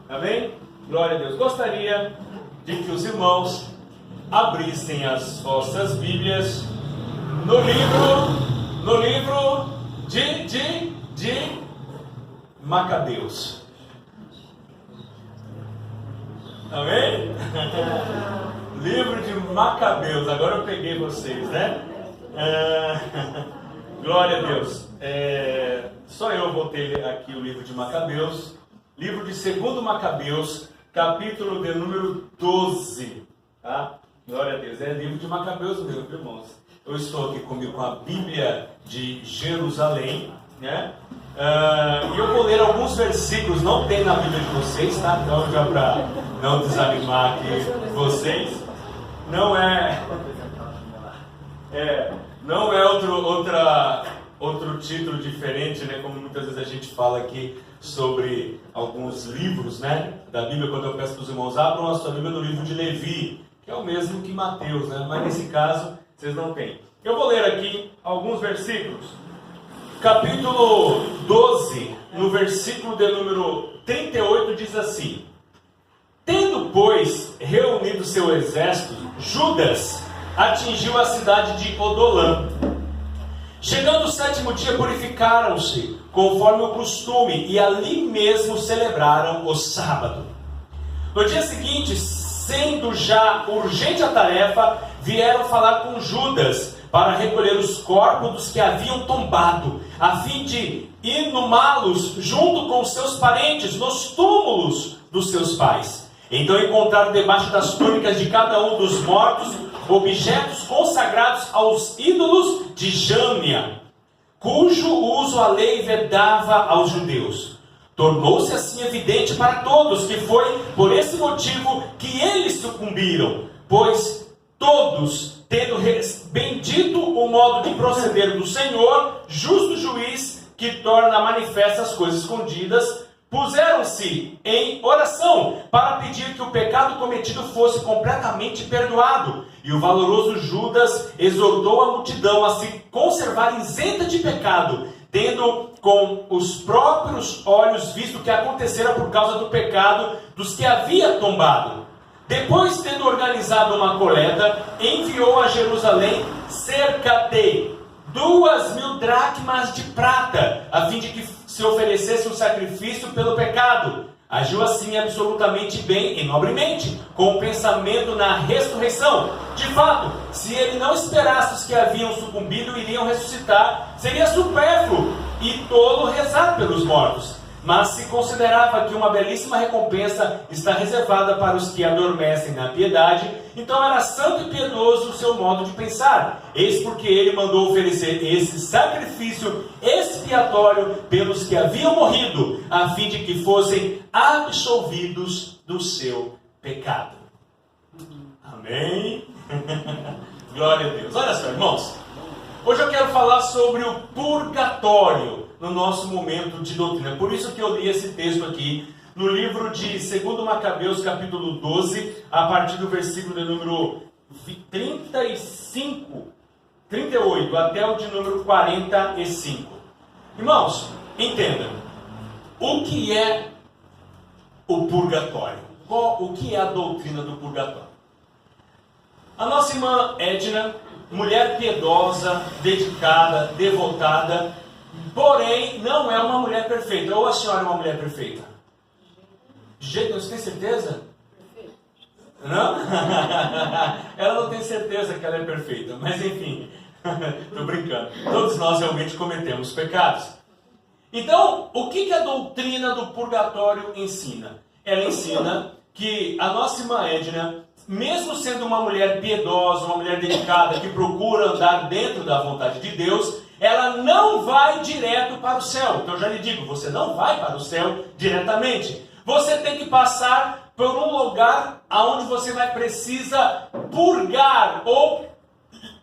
Amém? Glória a Deus. Gostaria de que os irmãos abrissem as vossas Bíblias no livro de Macabeus. Amém? Livro de Macabeus. Agora eu peguei vocês, né? Glória a Deus. Só eu vou ter aqui o livro de Macabeus. Livro de 2 Macabeus, capítulo de número 12. Tá? Glória a Deus. É livro de Macabeus mesmo, irmãos. Eu estou aqui comigo com a Bíblia de Jerusalém, né? E eu vou ler alguns versículos, não tem na Bíblia de vocês, tá? Então, já para não desanimar aqui vocês, não é outro título diferente, né? Como muitas vezes a gente fala aqui sobre alguns livros, né? Da Bíblia, quando eu peço para os irmãos, abram a sua Bíblia no livro de Levi, que é o mesmo que Mateus, né? Mas nesse caso, vocês não têm. Eu vou ler aqui alguns versículos. Capítulo 12, no versículo de número 38, diz assim: Tendo, pois, reunido seu exército, Judas atingiu a cidade de Odolã. Chegando o 7º dia, purificaram-se, conforme o costume, e ali mesmo celebraram o sábado. No dia seguinte, sendo já urgente a tarefa, vieram falar com Judas para recolher os corpos dos que haviam tombado, a fim de inumá-los junto com seus parentes nos túmulos dos seus pais. Então encontraram debaixo das túnicas de cada um dos mortos objetos consagrados aos ídolos de Jâmnia, cujo uso a lei vedava aos judeus. Tornou-se assim evidente para todos que foi por esse motivo que eles sucumbiram, pois todos, tendo bendito o modo de proceder do Senhor, justo juiz, que torna manifestas as coisas escondidas, puseram-se em oração para pedir que o pecado cometido fosse completamente perdoado. E o valoroso Judas exortou a multidão a se conservar isenta de pecado, tendo com os próprios olhos visto o que acontecera por causa do pecado dos que havia tombado. Depois, tendo organizado uma coleta, enviou a Jerusalém cerca de 2.000 dracmas de prata, a fim de que se oferecesse um sacrifício pelo pecado. Agiu assim absolutamente bem e nobremente, com o pensamento na ressurreição. De fato, se ele não esperasse os que haviam sucumbido iriam ressuscitar, seria supérfluo e tolo rezar pelos mortos. Mas se considerava que uma belíssima recompensa está reservada para os que adormecem na piedade, então era santo e piedoso o seu modo de pensar. Eis porque ele mandou oferecer esse sacrifício expiatório pelos que haviam morrido, a fim de que fossem absolvidos do seu pecado. Amém? Glória a Deus. Olha só, irmãos. Hoje eu quero falar sobre o purgatório no nosso momento de doutrina. Por isso que eu li esse texto aqui no livro de 2 Macabeus, capítulo 12, a partir do versículo de número 38 até o de número 45. Irmãos, entendam. O que é o purgatório? O que é a doutrina do purgatório? A nossa irmã Edna, mulher piedosa, dedicada, devotada, porém não é uma mulher perfeita. Ou a senhora é uma mulher perfeita? De jeito nenhum, você tem certeza? Não? Ela não tem certeza que ela é perfeita, mas enfim, estou brincando. Todos nós realmente cometemos pecados. Então, o que a doutrina do purgatório ensina? Ela ensina que a nossa irmã Edna, mesmo sendo uma mulher piedosa, uma mulher dedicada, que procura andar dentro da vontade de Deus, ela não vai direto para o céu. Então eu já lhe digo, você não vai para o céu diretamente. Você tem que passar por um lugar onde você precisa purgar, ou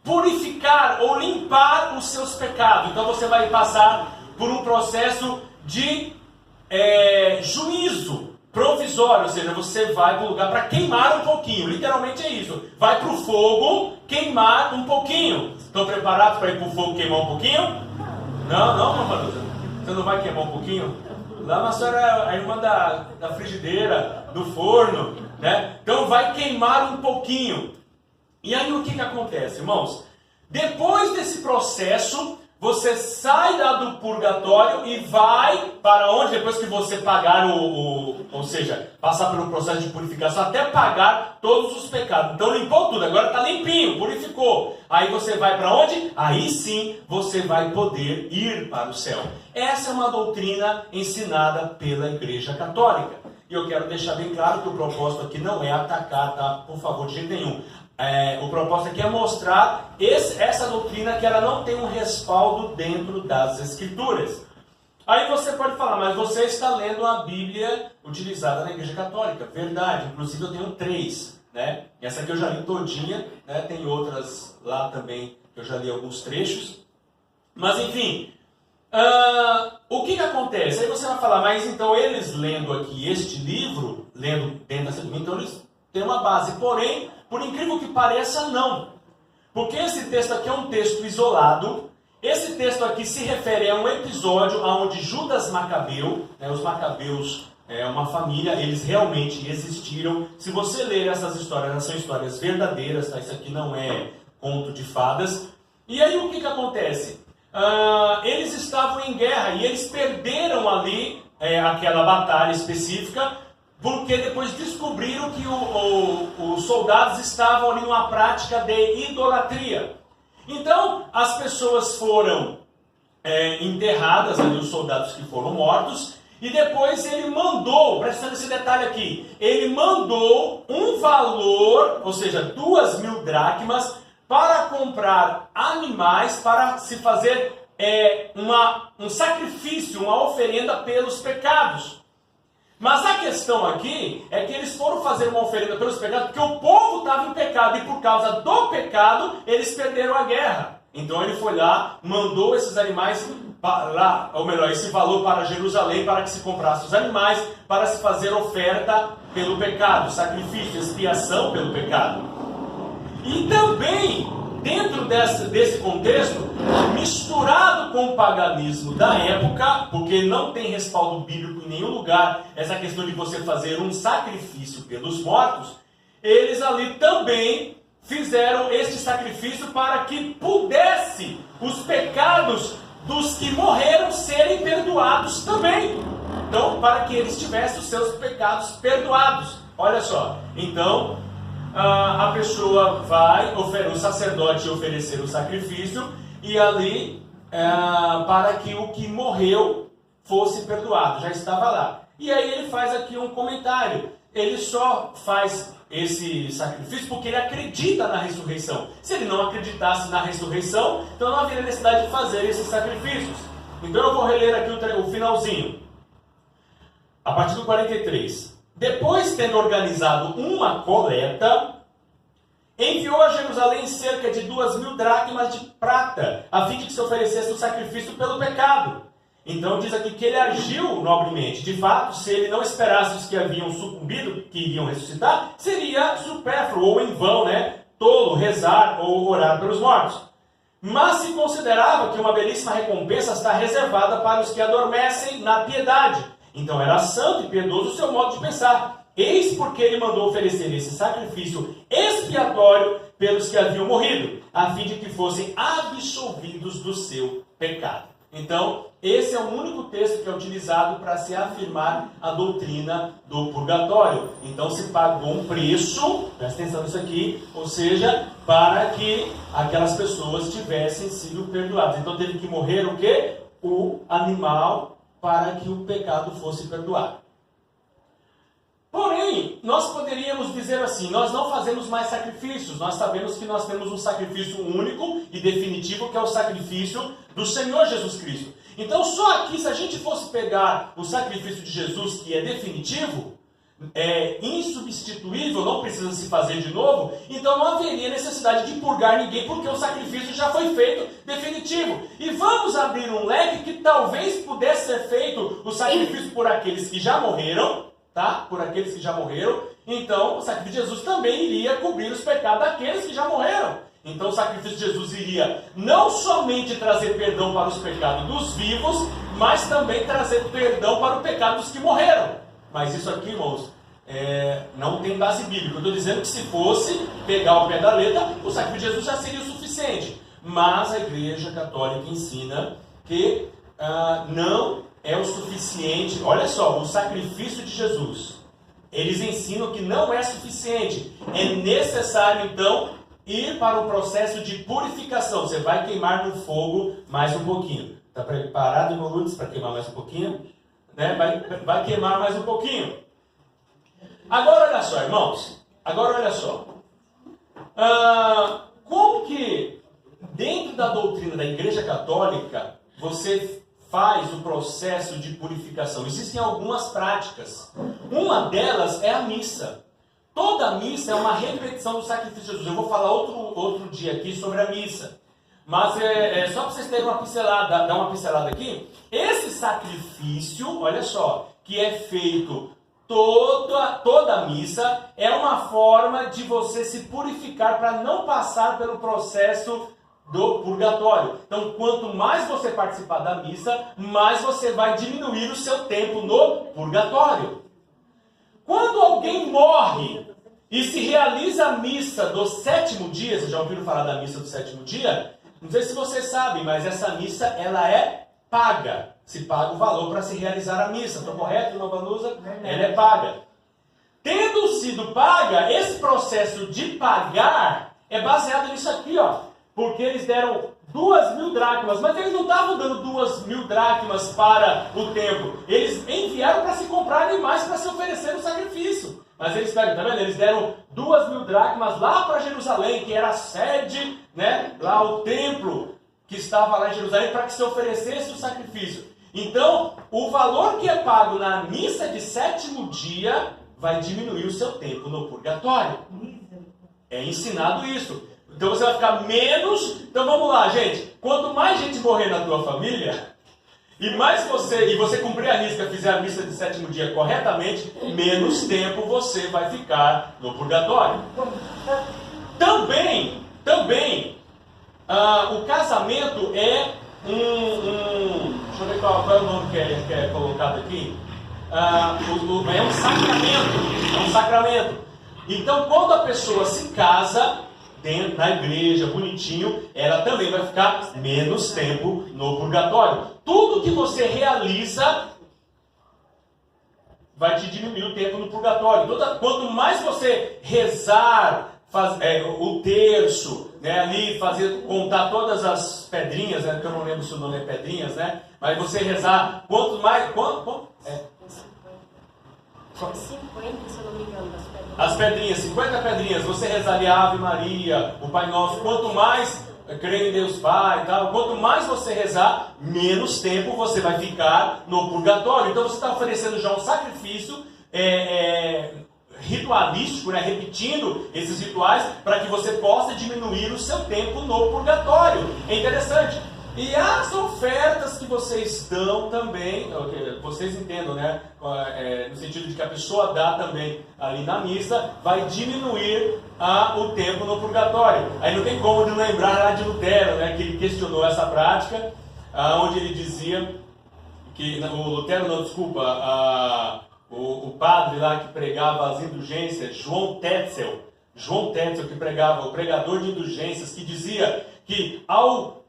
purificar, ou limpar os seus pecados. Então você vai passar por um processo de juízo provisório, ou seja, você vai para o lugar para queimar um pouquinho, literalmente é isso, vai para o fogo queimar um pouquinho. Estão preparados para ir para o fogo queimar um pouquinho? Não, Manuza? Você não vai queimar um pouquinho? Lá uma senhora é a irmã da frigideira, do forno, né? Então vai queimar um pouquinho. E aí o que acontece, irmãos? Depois desse processo, você sai do purgatório e vai para onde? Depois que você pagar ou seja, passar pelo processo de purificação até pagar todos os pecados. Então limpou tudo, agora está limpinho, purificou. Aí você vai para onde? Aí sim você vai poder ir para o céu. Essa é uma doutrina ensinada pela Igreja Católica. E eu quero deixar bem claro que o propósito aqui não é atacar, tá? Por favor, de jeito nenhum. O propósito aqui é mostrar essa doutrina que ela não tem um respaldo dentro das Escrituras. Aí você pode falar, mas você está lendo a Bíblia utilizada na Igreja Católica. Verdade, inclusive eu tenho 3. Né? Essa aqui eu já li todinha, né? Tem outras lá também, que eu já li alguns trechos. Mas enfim, o que acontece? Aí você vai falar, mas então eles lendo aqui este livro, lendo dentro dessa Bíblia, então eles têm uma base. Porém, por incrível que pareça, não. Porque esse texto aqui é um texto isolado. Esse texto aqui se refere a um episódio onde Judas Macabeu, né, os Macabeus é uma família, eles realmente existiram. Se você ler essas histórias, elas são histórias verdadeiras, tá? Isso aqui não é conto de fadas. E aí o que acontece? Eles estavam em guerra e eles perderam ali aquela batalha específica, porque depois descobriram que os soldados estavam ali numa prática de idolatria. Então, as pessoas foram enterradas, ali, os soldados que foram mortos, e depois ele mandou, prestando esse detalhe aqui, ele mandou um valor, ou seja, 2.000 dracmas, para comprar animais, para se fazer um sacrifício, uma oferenda pelos pecados. Mas a questão aqui é que eles foram fazer uma oferenda pelos pecados porque o povo estava em pecado e por causa do pecado eles perderam a guerra. Então ele foi lá, mandou esses animais lá, ou melhor, esse valor para Jerusalém para que se comprasse os animais para se fazer oferta pelo pecado, sacrifício, expiação pelo pecado. E também, dentro desse contexto, misturado com o paganismo da época, porque não tem respaldo bíblico em nenhum lugar, essa questão de você fazer um sacrifício pelos mortos, eles ali também fizeram este sacrifício para que pudesse os pecados dos que morreram serem perdoados também. Então, para que eles tivessem os seus pecados perdoados. Olha só, então a pessoa vai, o sacerdote oferecer o sacrifício e ali para que o que morreu fosse perdoado, já estava lá. E aí ele faz aqui um comentário, ele só faz esse sacrifício porque ele acredita na ressurreição. Se ele não acreditasse na ressurreição, então não haveria necessidade de fazer esses sacrifícios. Então eu vou reler aqui o finalzinho, a partir do 43. Depois, tendo organizado uma coleta, enviou a Jerusalém cerca de 2.000 dracmas de prata, a fim de que se oferecesse o sacrifício pelo pecado. Então diz aqui que ele agiu nobremente. De fato, se ele não esperasse os que haviam sucumbido, que iriam ressuscitar, seria supérfluo ou em vão, tolo, rezar ou orar pelos mortos. Mas se considerava que uma belíssima recompensa está reservada para os que adormecem na piedade. Então era santo e piedoso o seu modo de pensar. Eis porque ele mandou oferecer esse sacrifício expiatório pelos que haviam morrido, a fim de que fossem absolvidos do seu pecado. Então, esse é o único texto que é utilizado para se afirmar a doutrina do purgatório. Então, se pagou um preço, presta atenção nisso aqui, ou seja, para que aquelas pessoas tivessem sido perdoadas. Então, teve que morrer o quê? O animal, para que o pecado fosse perdoado. Porém, nós poderíamos dizer assim, nós não fazemos mais sacrifícios, nós sabemos que nós temos um sacrifício único e definitivo, que é o sacrifício do Senhor Jesus Cristo. Então, só aqui, se a gente fosse pegar o sacrifício de Jesus, que é definitivo, é insubstituível, não precisa se fazer de novo, então não haveria necessidade de purgar ninguém, porque o sacrifício já foi feito definitivo. E vamos abrir um leque que talvez pudesse ser feito o sacrifício por aqueles que já morreram, tá? Por aqueles que já morreram. Então, o sacrifício de Jesus também iria cobrir os pecados daqueles que já morreram. Então o sacrifício de Jesus iria não somente trazer perdão para os pecados dos vivos, mas também trazer perdão para o pecado dos que morreram. Mas isso aqui, irmãos, não tem base bíblica. Eu estou dizendo que se fosse pegar o pé da letra, o sacrifício de Jesus já seria o suficiente. Mas a Igreja Católica ensina que não é o suficiente. Olha só, o sacrifício de Jesus, eles ensinam que não é suficiente. É necessário, então, ir para o processo de purificação. Você vai queimar no fogo mais um pouquinho. Está preparado, irmão Lourdes, para queimar mais um pouquinho? Né? Vai queimar mais um pouquinho. Agora olha só, irmãos. Agora olha só. Como que, dentro da doutrina da Igreja Católica, você faz o processo de purificação? Existem algumas práticas. Uma delas é a missa. Toda missa é uma repetição do sacrifício de Jesus. Eu vou falar outro dia aqui sobre a missa. Mas só para vocês terem uma pincelada, dar uma pincelada aqui. Esse sacrifício, olha só, que é feito toda a missa, é uma forma de você se purificar para não passar pelo processo do purgatório. Então, quanto mais você participar da missa, mais você vai diminuir o seu tempo no purgatório. Quando alguém morre e se realiza a missa do sétimo dia, vocês já ouviram falar da missa do sétimo dia? Não sei se vocês sabem, mas essa missa ela é paga. Se paga o valor para se realizar a missa. Estou correto, Nova Lusa? Ela é paga. Tendo sido paga, esse processo de pagar é baseado nisso aqui, ó. Porque eles deram 2.000 dracmas, mas eles não estavam dando 2.000 dracmas para o templo. Eles enviaram para se comprar animais para se oferecer no sacrifício. Mas eles pegam, tá vendo? Eles deram 2.000 dracmas lá para Jerusalém, que era a sede, né? Lá o templo que estava lá em Jerusalém, para que se oferecesse o sacrifício. Então, o valor que é pago na missa de sétimo dia vai diminuir o seu tempo no purgatório. É ensinado isso. Então você vai ficar menos. Então vamos lá, gente. Quanto mais gente morrer na tua família, e você cumprir a risca, fizer a missa de sétimo dia corretamente, menos tempo você vai ficar no purgatório. Também, o casamento é deixa eu ver qual é o nome que é colocado aqui. É um sacramento. É um sacramento. Então, quando a pessoa se casa dentro da igreja, bonitinho, ela também vai ficar menos tempo no purgatório. Tudo que você realiza vai te diminuir o tempo no purgatório. Quanto mais você rezar, o terço, né, ali contar todas as pedrinhas, né, que eu não lembro se o nome é pedrinhas, né, mas você rezar, quanto mais... 50, se eu não me engano, das pedrinhas. As pedrinhas, 50 pedrinhas, você rezaria a Ave Maria, o Pai Nosso, quanto mais crer em Deus Pai e tal, quanto mais você rezar, menos tempo você vai ficar no purgatório. Então você está oferecendo já um sacrifício ritualístico, né, repetindo esses rituais, para que você possa diminuir o seu tempo no purgatório. É interessante. E as ofertas que vocês dão também, vocês entendam, né? No sentido de que a pessoa dá também ali na missa, vai diminuir o tempo no purgatório. Aí não tem como não lembrar lá de Lutero, né? Que ele questionou essa prática, onde ele dizia que o padre lá que pregava as indulgências, João Tetzel que pregava, o pregador de indulgências, que dizia que ao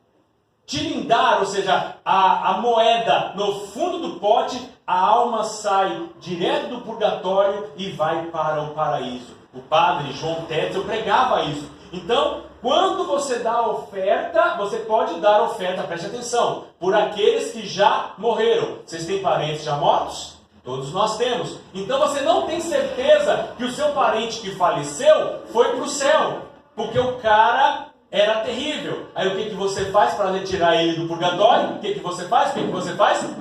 tilindar, ou seja, a moeda no fundo do pote, a alma sai direto do purgatório e vai para o paraíso. O padre João Tetzel pregava isso. Então, quando você dá a oferta, você pode dar a oferta, preste atenção, por aqueles que já morreram. Vocês têm parentes já mortos? Todos nós temos. Então você não tem certeza que o seu parente que faleceu foi para o céu, porque o cara era terrível. Aí o que você faz para retirar ele do purgatório? O que você faz?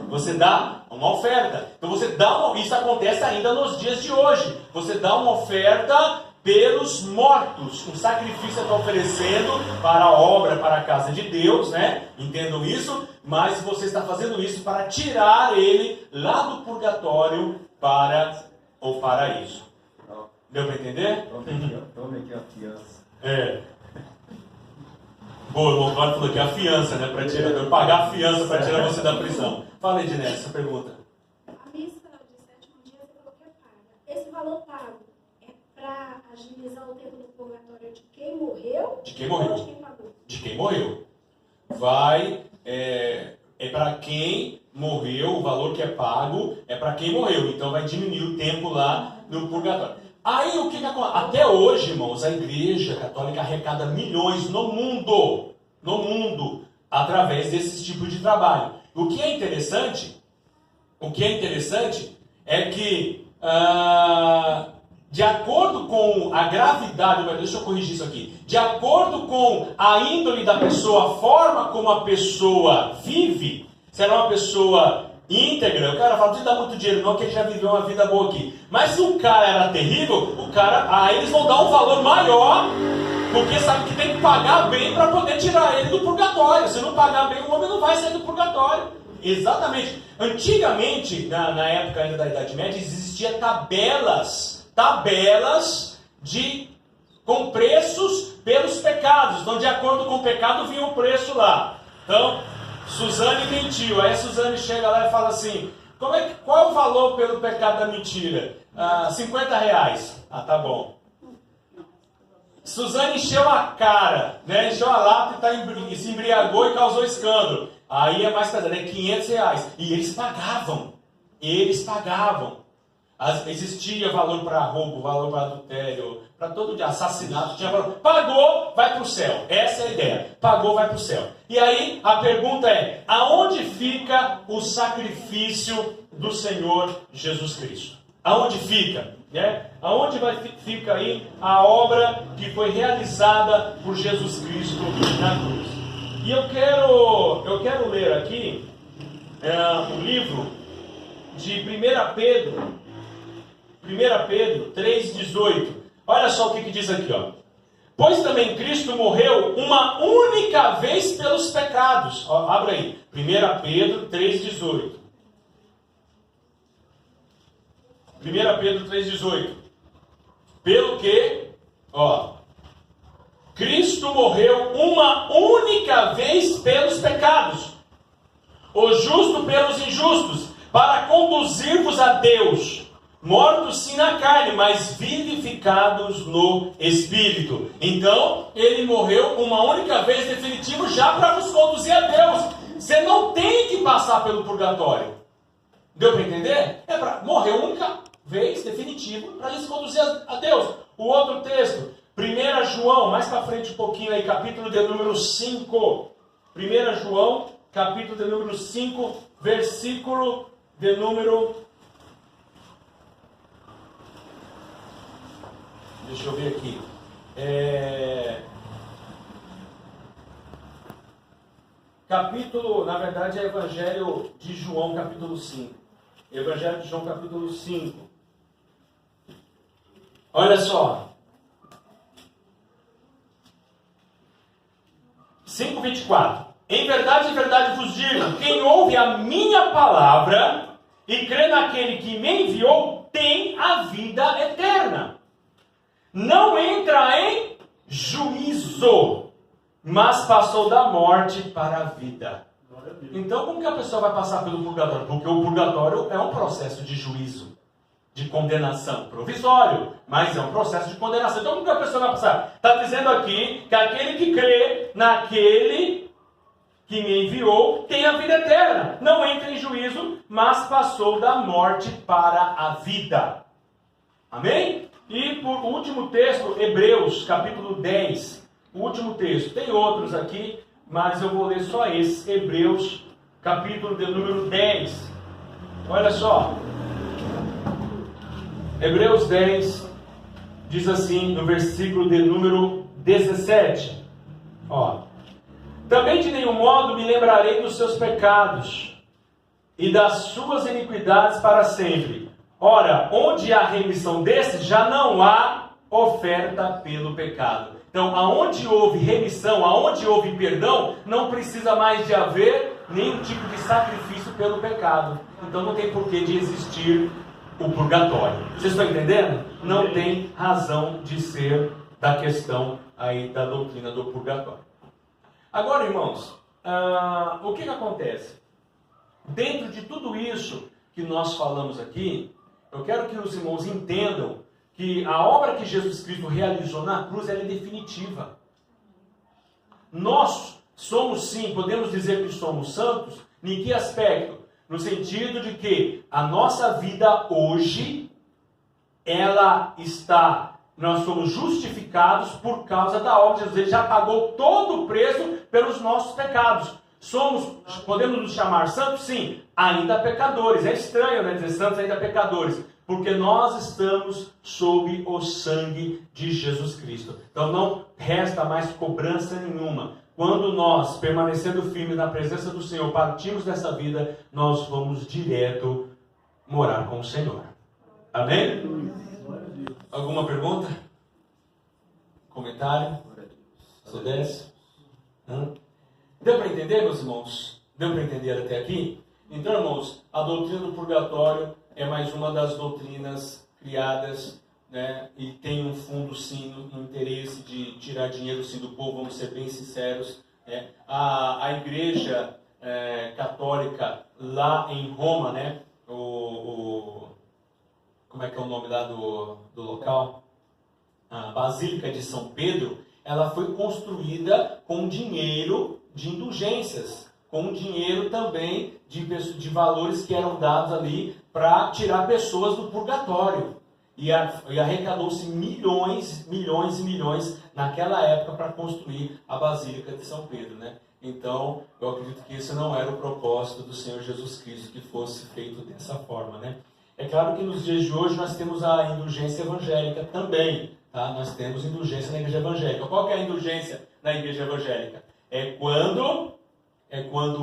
Você dá uma oferta. Então isso acontece ainda nos dias de hoje. Você dá uma oferta pelos mortos. Um sacrifício está oferecendo para a obra, para a casa de Deus, né? Entendam isso. Mas você está fazendo isso para tirar ele lá do purgatório para o paraíso. Deu para entender? Tome aqui a fiança. Boa, o Montório falou que a fiança, né? Para tirar, eu pagar a fiança para tirar você da prisão. Fala aí, Dinés, essa pergunta. A missa de sétimo dia você falou que é paga. Esse valor pago é para agilizar o tempo do purgatório de quem morreu? De quem morreu. Ou de quem pagou? De quem morreu. Vai, é para quem morreu, o valor que é pago é para quem morreu. Então vai diminuir o tempo lá no purgatório. Aí o que acontece? Até hoje, irmãos, a Igreja Católica arrecada milhões no mundo, através desse tipo de trabalho. O que é interessante é que, de acordo com a gravidade, deixa eu corrigir isso aqui, de acordo com a índole da pessoa, a forma como a pessoa vive, se ela é uma pessoa íntegra, o cara fala, não precisa dar muito dinheiro não, que ele já viveu uma vida boa aqui. Mas se o cara era terrível, aí eles vão dar um valor maior, porque sabe que tem que pagar bem para poder tirar ele do purgatório. Se não pagar bem, o homem não vai sair do purgatório. Exatamente. Antigamente, na época ainda da Idade Média, existia tabelas com preços pelos pecados. Então, de acordo com o pecado, vinha o preço lá. Então, Suzane mentiu. Aí a Suzane chega lá e fala assim, qual é o valor pelo pecado da mentira? R$50. Ah, tá bom. Suzane encheu a cara, né? Encheu a lata e se embriagou e causou escândalo. Aí é mais pesado, é R$500. E eles pagavam. Existia valor para roubo, valor para adultério, para todo dia, assassinato, tinha valor. Pagou, vai para o céu. Essa é a ideia. Pagou, vai para o céu. E aí a pergunta é, aonde fica o sacrifício do Senhor Jesus Cristo? Aonde fica? Né? Aonde fica aí a obra que foi realizada por Jesus Cristo na cruz? E eu quero ler aqui o livro de 1 Pedro 3,18. Olha só o que diz aqui, ó. Pois também Cristo morreu uma única vez pelos pecados. Ó, abra aí. 1 Pedro 3,18. 1 Pedro 3,18. Pelo que, Cristo morreu uma única vez pelos pecados, o justo pelos injustos, para conduzir-vos a Deus, mortos sim na carne, mas vivificados no Espírito. Então, ele morreu uma única vez, definitivo, já para nos conduzir a Deus. Você não tem que passar pelo purgatório. Deu para entender? É para morrer uma única vez, definitivo, para nos conduzir a Deus. O outro texto, 1 João, mais para frente um pouquinho aí, capítulo de número 5. 1 João, capítulo de número 5, versículo de número... Deixa eu ver aqui. Capítulo, na verdade é Evangelho de João, capítulo 5. Evangelho de João, capítulo 5. Olha só. 5:24. Em verdade vos digo, quem ouve a minha palavra e crê naquele que me enviou, tem a vida eterna. Não entra em juízo, mas passou da morte para a vida. Então, como que a pessoa vai passar pelo purgatório? Porque o purgatório é um processo de juízo, de condenação provisório, mas é um processo de condenação. Então, como que a pessoa vai passar? Está dizendo aqui que aquele que crê naquele que me enviou tem a vida eterna. Não entra em juízo, mas passou da morte para a vida. Amém? E por último texto, Hebreus, capítulo 10. O último texto. Tem outros aqui, mas eu vou ler só esse. Hebreus, capítulo de número 10. Olha só. Hebreus 10 diz assim, no versículo de número 17. Também de nenhum modo me lembrarei dos seus pecados e das suas iniquidades para sempre. Ora, onde há remissão desses, já não há oferta pelo pecado. Então, aonde houve remissão, aonde houve perdão, não precisa mais de haver nenhum tipo de sacrifício pelo pecado. Então, não tem porquê de existir o purgatório. Vocês estão entendendo? Não tem razão de ser da questão aí da doutrina do purgatório. Agora, irmãos, o que acontece? Dentro de tudo isso que nós falamos aqui, eu quero que os irmãos entendam que a obra que Jesus Cristo realizou na cruz ela é definitiva. Nós somos sim, podemos dizer que somos santos, em que aspecto? No sentido de que a nossa vida hoje, nós somos justificados por causa da obra de Jesus. Ele já pagou todo o preço pelos nossos pecados. Podemos nos chamar santos? Sim, ainda pecadores. É estranho, né, dizer santos ainda pecadores, porque nós estamos sob o sangue de Jesus Cristo. Então não resta mais cobrança nenhuma. Quando nós, permanecendo firmes na presença do Senhor, partimos dessa vida, nós vamos direto morar com o Senhor. Amém? Alguma pergunta? Comentário? Se desce? Deu para entender, meus irmãos? Deu para entender até aqui? Então, irmãos, a doutrina do purgatório é mais uma das doutrinas criadas, né? E tem um fundo, sim, no interesse de tirar dinheiro, sim, do povo, vamos ser bem sinceros. Né? A igreja católica lá em Roma, né? Como é que é o nome lá do local? A Basílica de São Pedro, ela foi construída com dinheiro de indulgências, com dinheiro também de valores que eram dados ali para tirar pessoas do purgatório. E arrecadou-se milhões e milhões naquela época para construir a Basílica de São Pedro, né? Então, eu acredito que esse não era o propósito do Senhor Jesus Cristo, que fosse feito dessa forma, né? É claro que nos dias de hoje nós temos a indulgência evangélica também, tá? Nós temos indulgência na igreja evangélica. Qual que é a indulgência na igreja evangélica? É quando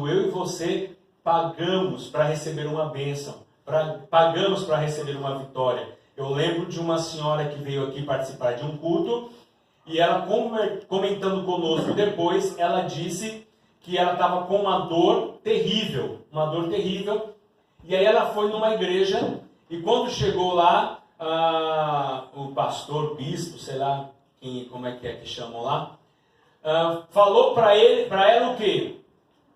eu e você pagamos para receber uma bênção, pagamos para receber uma vitória. Eu lembro de uma senhora que veio aqui participar de um culto, e ela comentando conosco depois, ela disse que ela estava com uma dor terrível, e aí ela foi numa igreja, e quando chegou lá, o pastor, bispo, sei lá, como é que chamam lá, falou para ela o quê?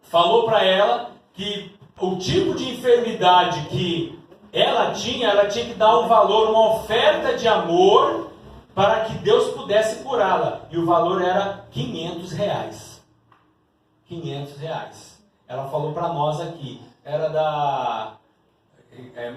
Falou para ela que o tipo de enfermidade que ela tinha que dar um valor, uma oferta de amor, para que Deus pudesse curá-la. E o valor era R$500. R$500. Ela falou para nós aqui. Era da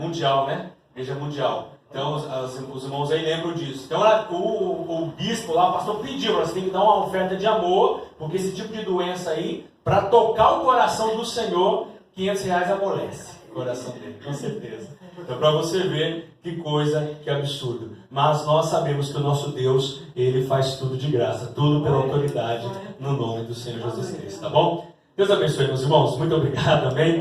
Mundial, né? Igreja Mundial. Então os irmãos aí lembram disso. Então o bispo lá, o pastor pediu, você tem que dar uma oferta de amor, porque esse tipo de doença aí, para tocar o coração do Senhor, R$500 amolece o coração dele, com certeza. Então, para você ver que coisa, que absurdo. Mas nós sabemos que o nosso Deus, Ele faz tudo de graça, tudo pela autoridade, no nome do Senhor Jesus Cristo, tá bom? Deus abençoe, meus irmãos. Muito obrigado, amém?